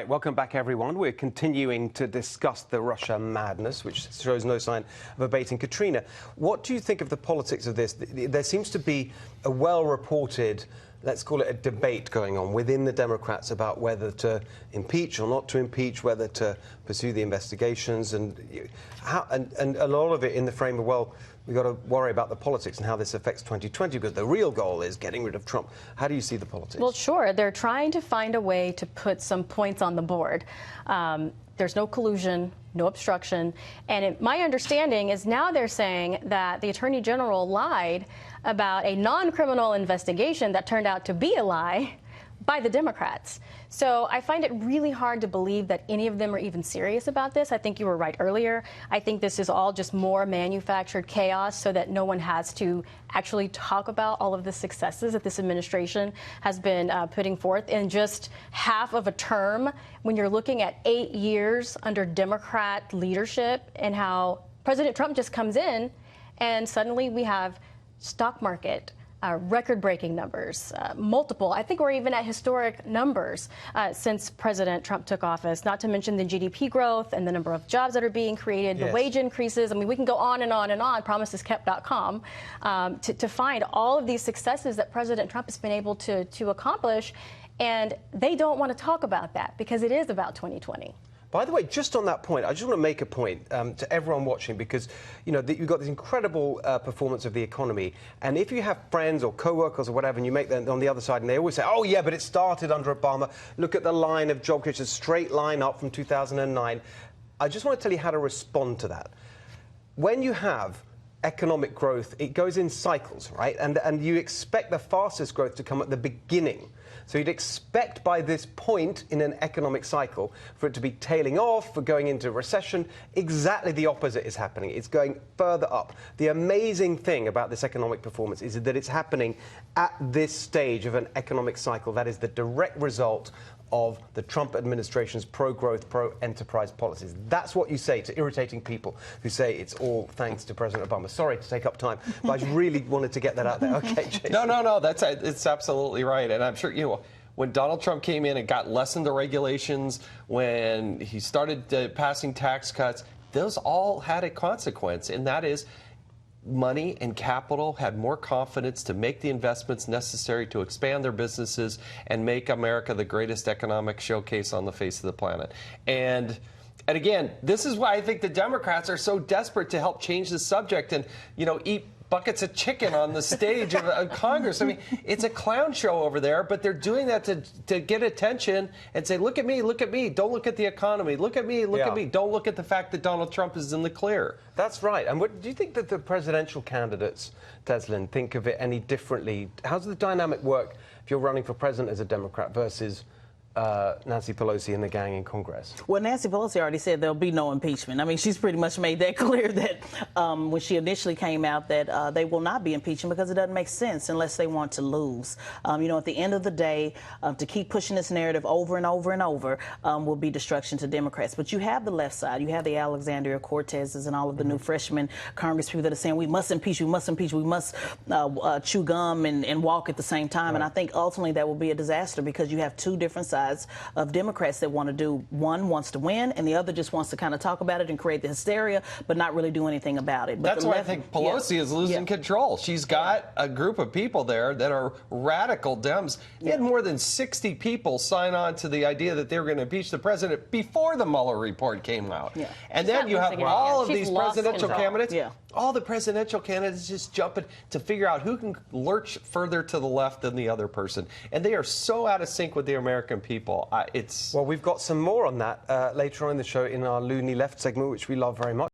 Right, welcome back, everyone. We're continuing to discuss the Russia madness, which shows no sign of abating. Katrina, what do you think of the politics of this? There seems to be a well-reported, let's call it a debate going on within the Democrats about whether to impeach or not to impeach, whether to pursue the investigations, and a lot of it in the frame of, well, we've got to worry about the politics and how this affects 2020, because the real goal is getting rid of Trump. How do you see the politics? Well, sure. They're trying to find a way to put some points on the board. There's no collusion, no obstruction. And my understanding is now they're saying that the Attorney General lied about a non-criminal investigation that turned out to be a lie by the Democrats. So I find it really hard to believe that any of them are even serious about this. I think you were right earlier. I think this is all just more manufactured chaos so that no one has to actually talk about all of the successes that this administration has been putting forth in just half of a term. When you're looking at 8 years under Democrat leadership and how President Trump just comes in and suddenly we have stock market record-breaking numbers, multiple. I think we're even at historic numbers since President Trump took office, not to mention the GDP growth and the number of jobs that are being created, the wage increases. I mean, we can go on and on and on, promiseskept.com, to find all of these successes that President Trump has been able to accomplish, and they don't want to talk about that because it is about 2020. By the way, just on that point, I just want to make a point to everyone watching, because, you know, you've got this incredible performance of the economy. And if you have friends or co-workers or whatever, and you make them on the other side, and they always say, oh, yeah, but it started under Obama. Look at the line of job creation, a straight line up from 2009. I just want to tell you how to respond to that. When you have economic growth, it goes in cycles, right? And you expect the fastest growth to come at the beginning. So you'd expect by this point in an economic cycle for it to be tailing off, for going into recession. Exactly the opposite is happening. It's going further up. The amazing thing about this economic performance is that it's happening at this stage of an economic cycle. That is the direct result of the Trump administration's pro-growth, pro-enterprise policies. That's what you say to irritating people who say it's all thanks to President Obama. Sorry to take up time, but I just really wanted to get that out there. Okay, Jason. No, it's absolutely right. And I'm sure, you know, when Donald Trump came in and got lessened the regulations, when he started passing tax cuts, those all had a consequence, and that is money and capital had more confidence to make the investments necessary to expand their businesses and make America the greatest economic showcase on the face of the planet. And again, this is why I think the Democrats are so desperate to help change the subject and, you know, eat buckets of chicken on the stage of Congress. I mean, it's a clown show over there, but they're doing that to get attention and say, look at me, don't look at the economy, look at me, look at me, don't look at the fact that Donald Trump is in the clear. That's right. And what, do you think that the presidential candidates, Deslin, think of it any differently? How does the dynamic work if you're running for president as a Democrat versus Nancy Pelosi and the gang in Congress? Well, Nancy Pelosi already said there'll be no impeachment. I mean, she's pretty much made that clear that when she initially came out that they will not be impeaching because it doesn't make sense unless they want to lose. You know, at the end of the day, to keep pushing this narrative over and over and over will be destruction to Democrats. But you have the left side. You have the Alexandria Cortezes and all of the new freshman Congress people that are saying we must impeach, we must impeach, we must chew gum and walk at the same time. And I think ultimately that will be a disaster because you have two different sides of Democrats that want to do. One wants to win, and the other just wants to kind of talk about it and create the hysteria, but not really do anything about it. But that's why I think Pelosi is losing control. She's got a group of people there that are radical Dems. They had more than 60 people sign on to the idea that they were going to impeach the president before the Mueller report came out. And then you have all of these presidential candidates. All the presidential candidates just jumping to figure out who can lurch further to the left than the other person. And they are so out of sync with the American people. Well, we've got some more on that later on in the show in our Loony Left segment, which we love very much.